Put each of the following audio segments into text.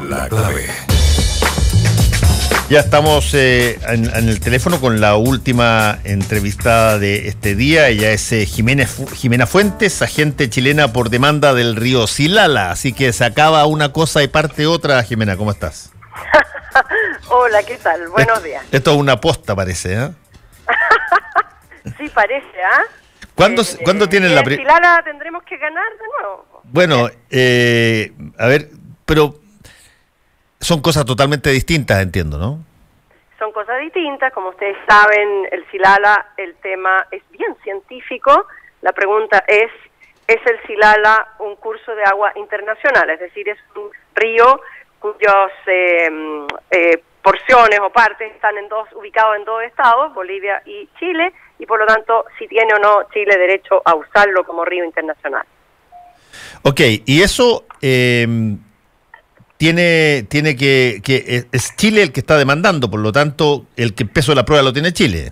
La Clave. Ya estamos en el teléfono con la última entrevistada de este día. Ella es Jimena Fuentes, agente chilena por demanda del río Silala. Así que se acaba una cosa y parte otra. Jimena, ¿cómo estás? Hola, ¿qué tal? Buenos días. Esto es una posta, parece, ¿eh? Sí, parece, ¿ah? ¿Cuándo tienen la Silala tendremos que ganar de nuevo. Bueno, a ver, pero son cosas totalmente distintas, entiendo, ¿no? Son cosas distintas, como ustedes saben, el Silala, el tema es bien científico. La pregunta ¿es el Silala un curso de agua internacional? Es decir, es un río cuyas porciones o partes están ubicados en dos estados, Bolivia y Chile, y por lo tanto, si tiene o no Chile derecho a usarlo como río internacional. Ok, y eso tiene que es Chile el que está demandando, por lo tanto, el peso de la prueba lo tiene Chile.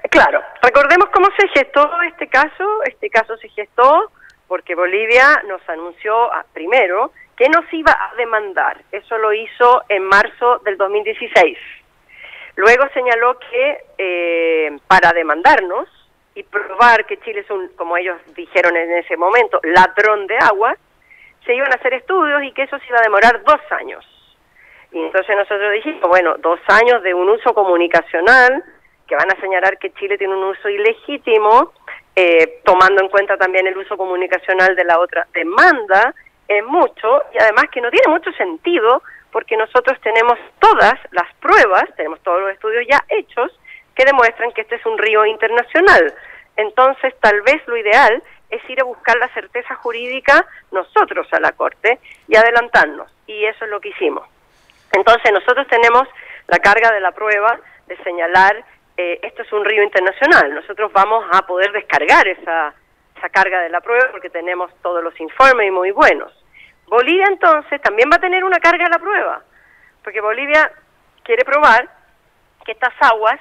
Claro, recordemos cómo se gestó este caso. Este caso se gestó porque Bolivia nos anunció primero que nos iba a demandar. Eso lo hizo en marzo del 2016. Luego señaló que para demandarnos y probar que Chile es un, como ellos dijeron en ese momento, ladrón de agua, se iban a hacer estudios y que eso se iba a demorar 2 años. Y entonces nosotros dijimos, bueno, 2 años de un uso comunicacional, que van a señalar que Chile tiene un uso ilegítimo, tomando en cuenta también el uso comunicacional de la otra demanda, es mucho, y además que no tiene mucho sentido, porque nosotros tenemos todas las pruebas, tenemos todos los estudios ya hechos, que demuestran que este es un río internacional. Entonces, tal vez lo ideal es ir a buscar la certeza jurídica nosotros a la Corte y adelantarnos, y eso es lo que hicimos. Entonces, nosotros tenemos la carga de la prueba de señalar esto es un río internacional. Nosotros vamos a poder descargar esa carga de la prueba porque tenemos todos los informes y muy buenos. Bolivia entonces también va a tener una carga de la prueba, porque Bolivia quiere probar que estas aguas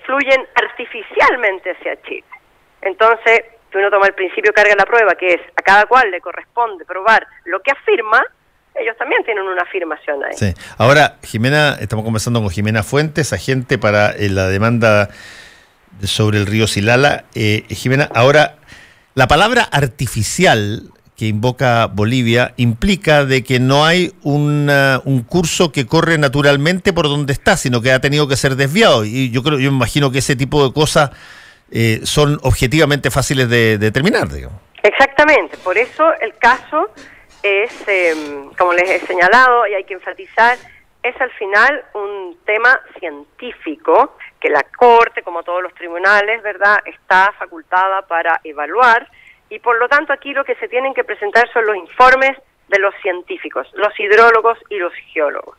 fluyen artificialmente hacia Chile. Entonces, si uno toma el principio carga de la prueba, que es a cada cual le corresponde probar lo que afirma, ellos también tienen una afirmación ahí. Sí. Ahora, Jimena, estamos conversando con Jimena Fuentes, agente para la demanda sobre el río Silala. Jimena, ahora, la palabra artificial que invoca Bolivia implica de que no hay un curso que corre naturalmente por donde está, sino que ha tenido que ser desviado. Y yo me imagino que ese tipo de cosas son objetivamente fáciles de determinar, digamos. Exactamente, por eso el caso es, como les he señalado y hay que enfatizar, es al final un tema científico que la Corte, como todos los tribunales, ¿verdad?, está facultada para evaluar, y por lo tanto aquí lo que se tienen que presentar son los informes de los científicos, los hidrólogos y los geólogos.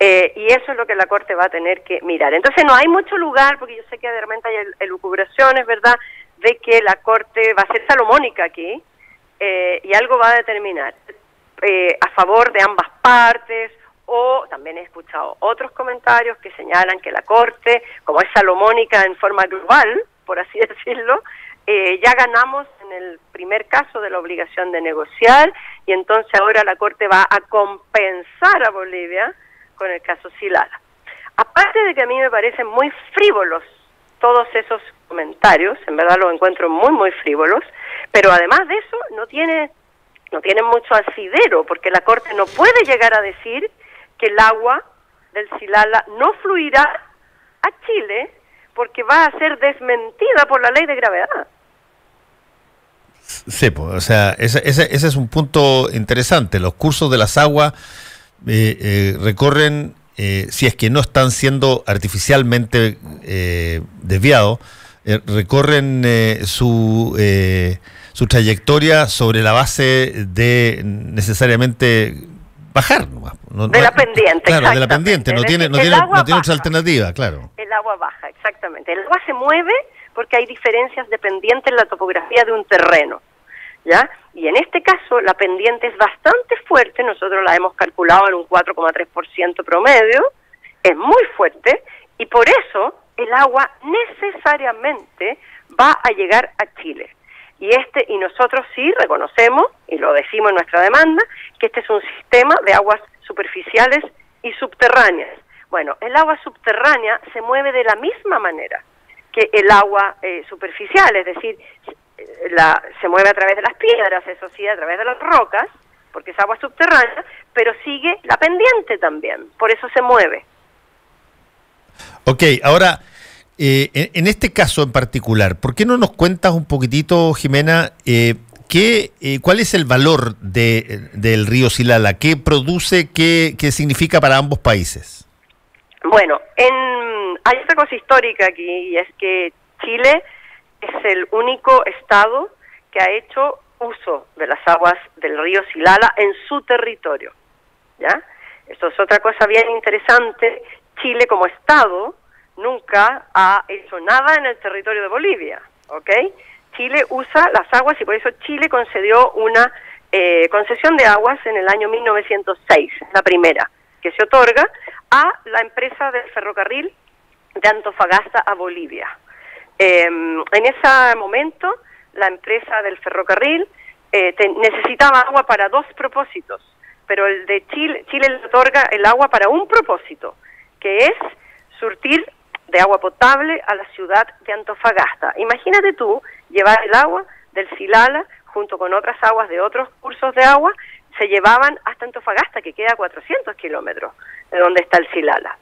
Y eso es lo que la Corte va a tener que mirar. Entonces no hay mucho lugar, porque yo sé que de repente hay elucubraciones, ¿verdad?, de que la Corte va a ser salomónica aquí, y algo va a determinar a favor de ambas partes, o también he escuchado otros comentarios que señalan que la Corte, como es salomónica en forma global, por así decirlo, ya ganamos en el primer caso de la obligación de negociar, y entonces ahora la Corte va a compensar a Bolivia con el caso Silala. Aparte de que a mí me parecen muy frívolos todos esos comentarios, en verdad los encuentro muy, muy frívolos, pero además de eso no tienen mucho asidero, porque la Corte no puede llegar a decir que el agua del Silala no fluirá a Chile porque va a ser desmentida por la ley de gravedad. Sí, pues, o sea, ese es un punto interesante. Los cursos de las aguas recorren, si es que no están siendo artificialmente desviados, recorren su trayectoria sobre la base de necesariamente bajar nomás. De la pendiente, claro, de la pendiente, no tiene otra alternativa, claro. El agua baja, exactamente. El agua se mueve porque hay diferencias de pendiente en la topografía de un terreno, ¿ya? Y en este caso la pendiente es bastante fuerte, nosotros la hemos calculado en un 4,3% promedio, es muy fuerte, y por eso el agua necesariamente va a llegar a Chile. Y nosotros sí reconocemos, y lo decimos en nuestra demanda, que este es un sistema de aguas superficiales y subterráneas. Bueno, el agua subterránea se mueve de la misma manera que el agua superficial, es decir, se mueve a través de las piedras, eso sí, a través de las rocas, porque es agua subterránea, pero sigue la pendiente también, por eso se mueve. Ok, ahora, en este caso en particular, ¿por qué no nos cuentas un poquitito, Jimena, cuál es el valor del río Silala? ¿Qué produce? ¿Qué significa para ambos países? Bueno, hay otra cosa histórica aquí, y es que Chile es el único estado que ha hecho uso de las aguas del río Silala en su territorio, ¿ya? Esto es otra cosa bien interesante. Chile como estado nunca ha hecho nada en el territorio de Bolivia, ¿ok? Chile usa las aguas y por eso Chile concedió una concesión de aguas en el año 1906, la primera, que se otorga a la empresa del ferrocarril de Antofagasta a Bolivia. En ese momento, la empresa del ferrocarril necesitaba agua para dos propósitos, pero el de Chile le otorga el agua para un propósito, que es surtir de agua potable a la ciudad de Antofagasta. Imagínate tú llevar el agua del Silala junto con otras aguas de otros cursos de agua, se llevaban hasta Antofagasta, que queda a 400 kilómetros de donde está el Silala.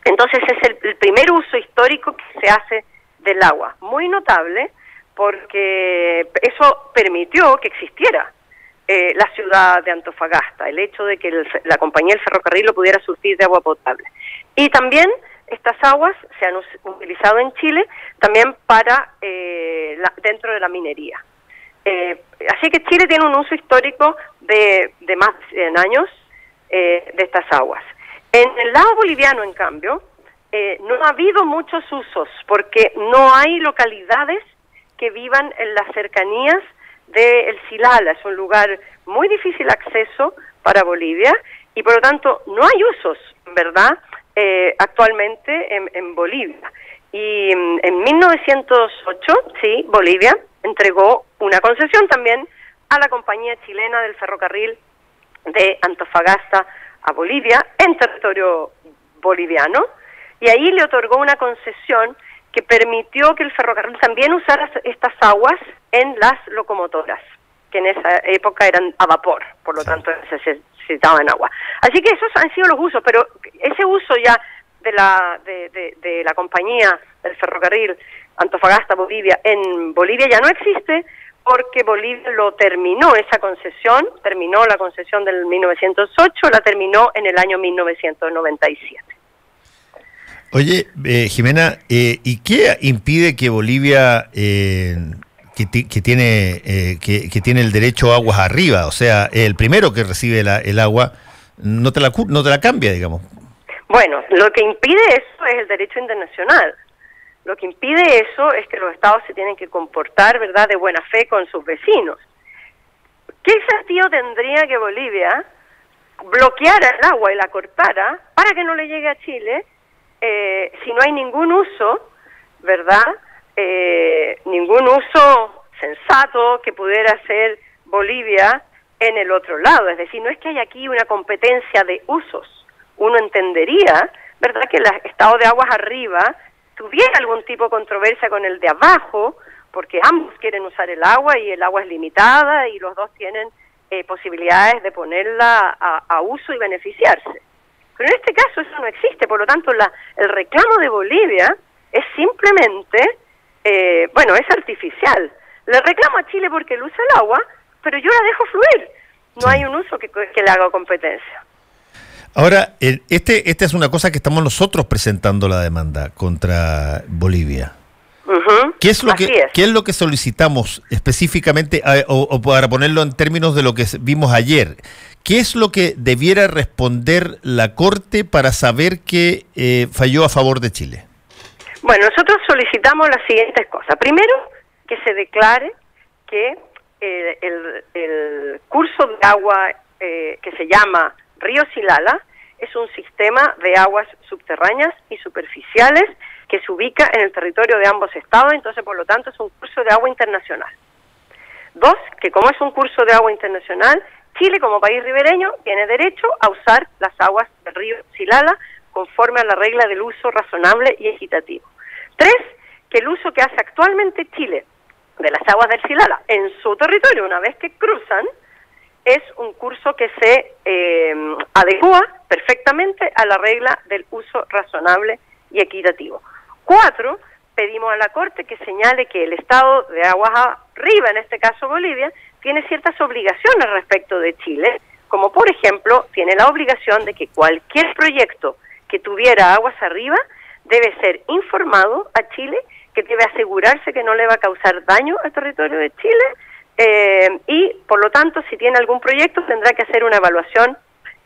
Entonces es el primer uso histórico que se hace del agua, muy notable, porque eso permitió que existiera la ciudad de Antofagasta, el hecho de que la compañía del ferrocarril lo pudiera surtir de agua potable. Y también estas aguas se han utilizado en Chile también para dentro de la minería. Así que Chile tiene un uso histórico de más de 100 años de estas aguas. En el lado boliviano, en cambio, no ha habido muchos usos porque no hay localidades que vivan en las cercanías del Silala. Es un lugar muy difícil acceso para Bolivia y por lo tanto no hay usos, ¿verdad?, actualmente en Bolivia. Y en 1908, sí, Bolivia entregó una concesión también a la compañía chilena del ferrocarril de Antofagasta a Bolivia, en territorio boliviano, y ahí le otorgó una concesión que permitió que el ferrocarril también usara estas aguas en las locomotoras, que en esa época eran a vapor, por lo tanto se necesitaban agua. Así que esos han sido los usos, pero ese uso ya de la compañía del ferrocarril Antofagasta Bolivia en Bolivia ya no existe, porque Bolivia lo terminó, esa concesión, terminó la concesión del 1908, la terminó en el año 1997. Oye, Jimena, ¿y qué impide que Bolivia, que tiene el derecho a aguas arriba, o sea, el primero que recibe el agua, no te la cambia, digamos? Bueno, lo que impide eso es el derecho internacional. Lo que impide eso es que los estados se tienen que comportar, ¿verdad?, de buena fe con sus vecinos. ¿Qué sentido tendría que Bolivia bloqueara el agua y la cortara para que no le llegue a Chile si no hay ningún uso, ¿verdad?, ningún uso sensato que pudiera hacer Bolivia en el otro lado? Es decir, no es que haya aquí una competencia de usos. Uno entendería, ¿verdad?, que el estado de aguas arriba tuviera algún tipo de controversia con el de abajo, porque ambos quieren usar el agua y el agua es limitada y los dos tienen posibilidades de ponerla a uso y beneficiarse. Pero en este caso eso no existe, por lo tanto el reclamo de Bolivia es simplemente, es artificial. Le reclamo a Chile porque él usa el agua, pero yo la dejo fluir. No hay un uso que le haga competencia. Ahora, esta es una cosa que estamos nosotros presentando la demanda contra Bolivia. ¿Qué es lo que solicitamos específicamente, o para ponerlo en términos de lo que vimos ayer? ¿Qué es lo que debiera responder la Corte para saber que falló a favor de Chile? Bueno, nosotros solicitamos las siguientes cosas. Primero, que se declare que el curso de agua que se llama Río Silala es un sistema de aguas subterráneas y superficiales que se ubica en el territorio de ambos estados, entonces por lo tanto es un curso de agua internacional. 2, que como es un curso de agua internacional, Chile como país ribereño tiene derecho a usar las aguas del río Silala conforme a la regla del uso razonable y equitativo. 3, que el uso que hace actualmente Chile de las aguas del Silala en su territorio una vez que cruzan es un curso que se adecua perfectamente a la regla del uso razonable y equitativo. 4, pedimos a la Corte que señale que el Estado de aguas arriba, en este caso Bolivia, tiene ciertas obligaciones respecto de Chile, como por ejemplo tiene la obligación de que cualquier proyecto que tuviera aguas arriba debe ser informado a Chile, que debe asegurarse que no le va a causar daño al territorio de Chile, y por lo tanto si tiene algún proyecto tendrá que hacer una evaluación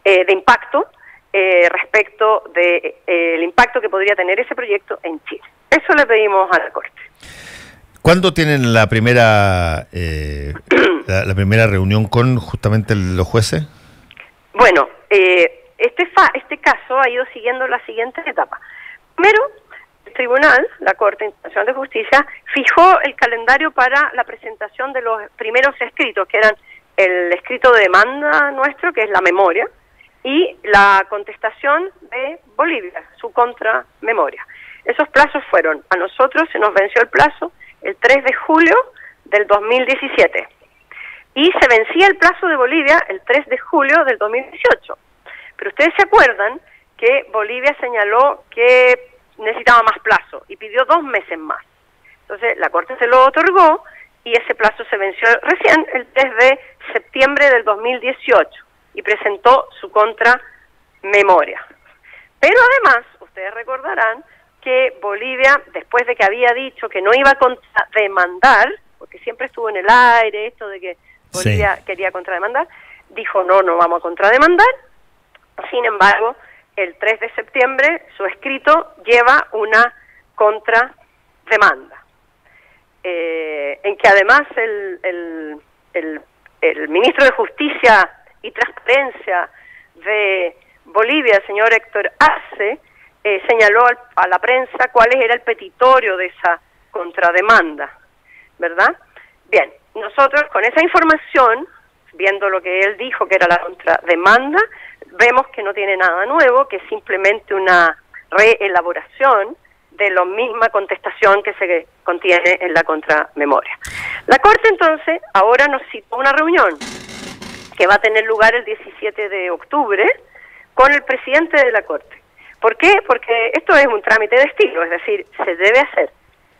de impacto respecto de el impacto que podría tener ese proyecto en Chile. Eso le pedimos a la Corte. ¿Cuándo tienen la primera la primera reunión con justamente los jueces? Bueno, este caso ha ido siguiendo la siguiente etapa. Primero, el tribunal, la Corte Internacional de Justicia, fijó el calendario para la presentación de los primeros escritos, que eran el escrito de demanda nuestro, que es la memoria, y la contestación de Bolivia, su contramemoria. Esos plazos fueron, a nosotros se nos venció el plazo el 3 de julio del 2017, y se vencía el plazo de Bolivia el 3 de julio del 2018. Pero ustedes se acuerdan que Bolivia señaló que necesitaba más plazo y pidió 2 meses más. Entonces la Corte se lo otorgó y ese plazo se venció recién el 3 de septiembre del 2018 y presentó su contramemoria. Pero además, ustedes recordarán que Bolivia, después de que había dicho que no iba a contrademandar, porque siempre estuvo en el aire esto de que Bolivia quería contrademandar, dijo no vamos a contrademandar. Sin embargo, el 3 de septiembre su escrito lleva una contrademanda, en que además el ministro de Justicia y Transparencia de Bolivia, el señor Héctor Arce, señaló a la prensa cuál era el petitorio de esa contrademanda, ¿verdad? Bien, nosotros con esa información, viendo lo que él dijo que era la contrademanda, vemos que no tiene nada nuevo, que es simplemente una reelaboración de la misma contestación que se contiene en la contramemoria. La Corte entonces ahora nos citó una reunión que va a tener lugar el 17 de octubre con el presidente de la Corte. ¿Por qué? Porque esto es un trámite de estilo, es decir, se debe hacer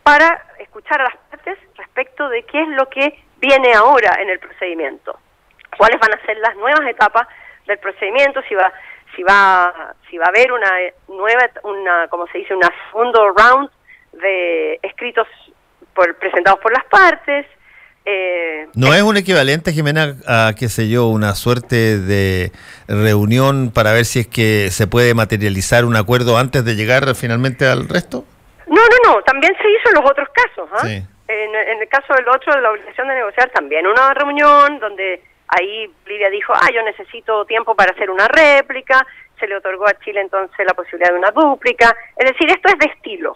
para escuchar a las partes respecto de qué es lo que viene ahora en el procedimiento, cuáles van a ser las nuevas etapas del procedimiento, si va a haber una nueva, como se dice, una segundo round de escritos presentados por las partes. ¿No es un equivalente, Jimena, a, qué sé yo, una suerte de reunión para ver si es que se puede materializar un acuerdo antes de llegar finalmente al resto? No, también se hizo en los otros casos. Sí. En el caso del otro, de la obligación de negociar, también una reunión donde ahí Bolivia dijo, yo necesito tiempo para hacer una réplica, se le otorgó a Chile entonces la posibilidad de una dúplica, es decir, esto es de estilo,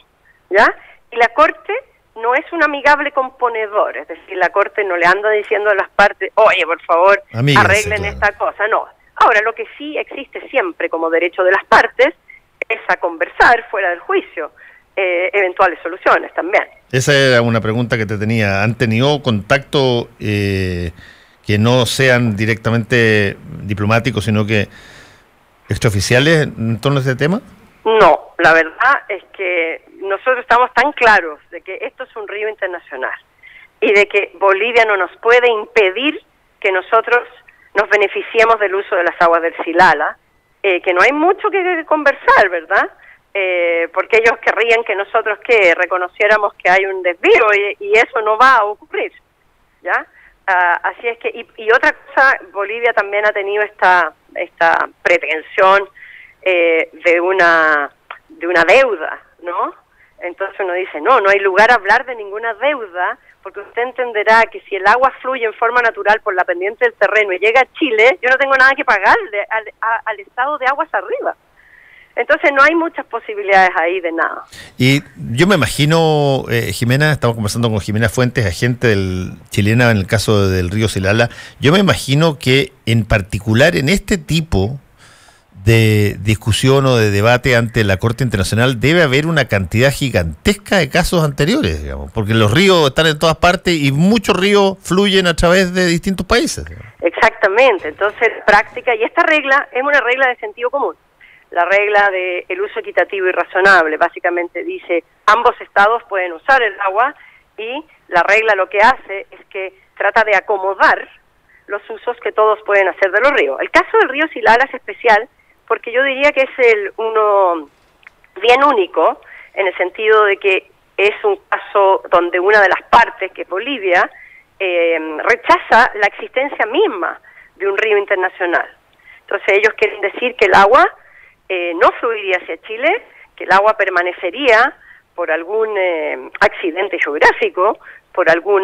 ¿ya? Y la Corte no es un amigable componedor, es decir, la Corte no le anda diciendo a las partes, oye, por favor, arreglen esta cosa, no. Ahora, lo que sí existe siempre como derecho de las partes es a conversar fuera del juicio, eventuales soluciones también. Esa era una pregunta que te tenía. ¿Han tenido contacto que no sean directamente diplomáticos, sino que extraoficiales en torno a este tema? No, la verdad es que nosotros estamos tan claros de que esto es un río internacional y de que Bolivia no nos puede impedir que nosotros nos beneficiemos del uso de las aguas del Silala, que no hay mucho que conversar, ¿verdad? Porque ellos querrían que nosotros reconociéramos que hay un desvío y eso no va a ocurrir, ¿ya? Así es que, y otra cosa, Bolivia también ha tenido esta pretensión de una deuda, ¿no? Entonces uno dice, no hay lugar a hablar de ninguna deuda, porque usted entenderá que si el agua fluye en forma natural por la pendiente del terreno y llega a Chile, yo no tengo nada que pagarle al estado de aguas arriba. Entonces no hay muchas posibilidades ahí de nada. Y yo me imagino, Jimena, estamos conversando con Jimena Fuentes, agente chilena en el caso del río Silala. Yo me imagino que en particular en este tipo de discusión o de debate ante la Corte Internacional debe haber una cantidad gigantesca de casos anteriores, digamos, porque los ríos están en todas partes y muchos ríos fluyen a través de distintos países. Exactamente, entonces práctica, y esta regla es una regla de sentido común. La regla de el uso equitativo y razonable básicamente dice ambos estados pueden usar el agua, y la regla lo que hace es que trata de acomodar los usos que todos pueden hacer de los ríos. El caso del río Silala es especial porque yo diría que es uno bien único, en el sentido de que es un caso donde una de las partes, que es Bolivia, rechaza la existencia misma de un río internacional. Entonces ellos quieren decir que el agua no fluiría hacia Chile, que el agua permanecería por algún accidente geográfico, por algún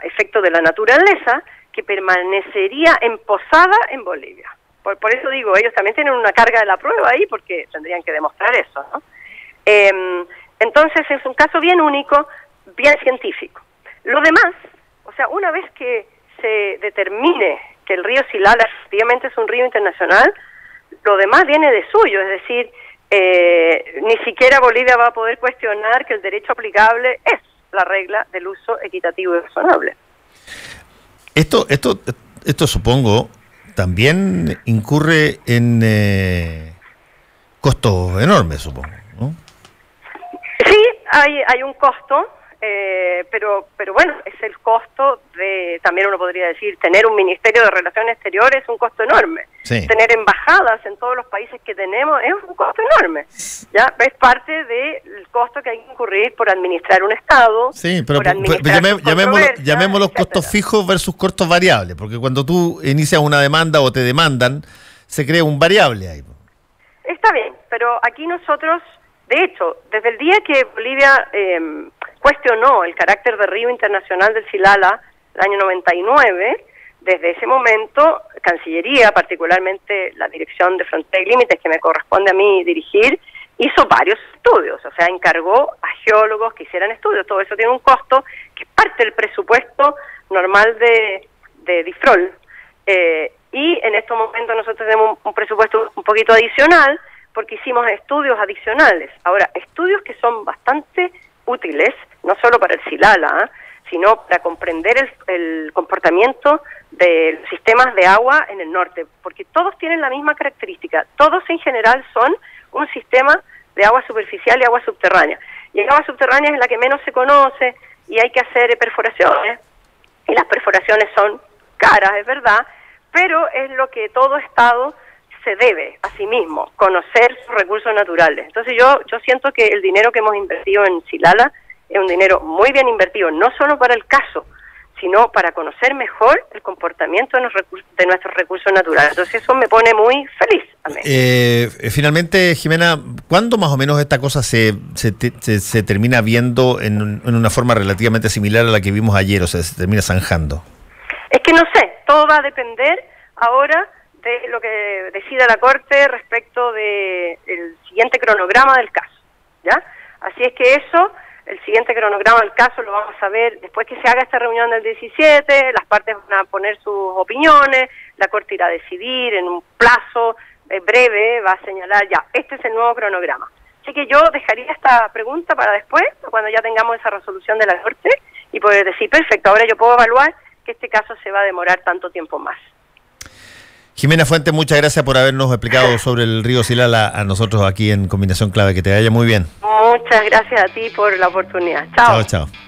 efecto de la naturaleza, que permanecería emposada en Bolivia. Por eso digo, ellos también tienen una carga de la prueba ahí, porque tendrían que demostrar eso, ¿no? Entonces es un caso bien único, bien científico. Lo demás, o sea, una vez que se determine que el río Silala efectivamente es un río internacional, lo demás viene de suyo, es decir, ni siquiera Bolivia va a poder cuestionar que el derecho aplicable es la regla del uso equitativo y razonable. Esto supongo también incurre en costos enormes, supongo, ¿no? Sí, hay un costo, pero bueno, es el costo de, también uno podría decir, tener un Ministerio de Relaciones Exteriores es un costo enorme. Sí. Tener embajadas en todos los países que tenemos es un costo enorme. ¿Ya? Es parte del costo que hay que incurrir por administrar un Estado. Sí, pero llamémoslos costos fijos versus costos variables, porque cuando tú inicias una demanda o te demandan, se crea un variable ahí. Está bien, pero aquí nosotros, de hecho, desde el día que Bolivia cuestionó el carácter de río internacional del Silala, el año 99, desde ese momento, Cancillería, particularmente la Dirección de Frontera y Límites, que me corresponde a mí dirigir, hizo varios estudios, o sea, encargó a geólogos que hicieran estudios. Todo eso tiene un costo que es parte del presupuesto normal de DIFROL. Y en estos momentos nosotros tenemos un presupuesto un poquito adicional, porque hicimos estudios adicionales. Ahora, estudios que son bastante útiles, no solo para el Silala, sino para comprender el comportamiento de los sistemas de agua en el norte, porque todos tienen la misma característica, todos en general son un sistema de agua superficial y agua subterránea, y el agua subterránea es la que menos se conoce, y hay que hacer perforaciones, y las perforaciones son caras, es verdad, pero es lo que todo Estado se debe a sí mismo, conocer sus recursos naturales. Entonces yo siento que el dinero que hemos invertido en Silala es un dinero muy bien invertido, no solo para el caso, sino para conocer mejor el comportamiento de nuestros recursos naturales. Entonces eso me pone muy feliz a mí. Finalmente, Jimena, ¿cuándo más o menos esta cosa se termina viendo en una forma relativamente similar a la que vimos ayer, o sea, se termina zanjando? Es que no sé, todo va a depender ahora de lo que decida la Corte respecto del siguiente cronograma del caso, ¿ya? Así es que el siguiente cronograma del caso lo vamos a ver después que se haga esta reunión del 17, las partes van a poner sus opiniones, la Corte irá a decidir en un plazo breve, va a señalar ya, este es el nuevo cronograma. Así que yo dejaría esta pregunta para después, cuando ya tengamos esa resolución de la Corte, y poder decir, perfecto, ahora yo puedo evaluar que este caso se va a demorar tanto tiempo más. Jimena Fuentes, muchas gracias por habernos explicado sobre el río Silala a nosotros aquí en Combinación Clave. Que te vaya muy bien. Muchas gracias a ti por la oportunidad. Chao. Chao, chao.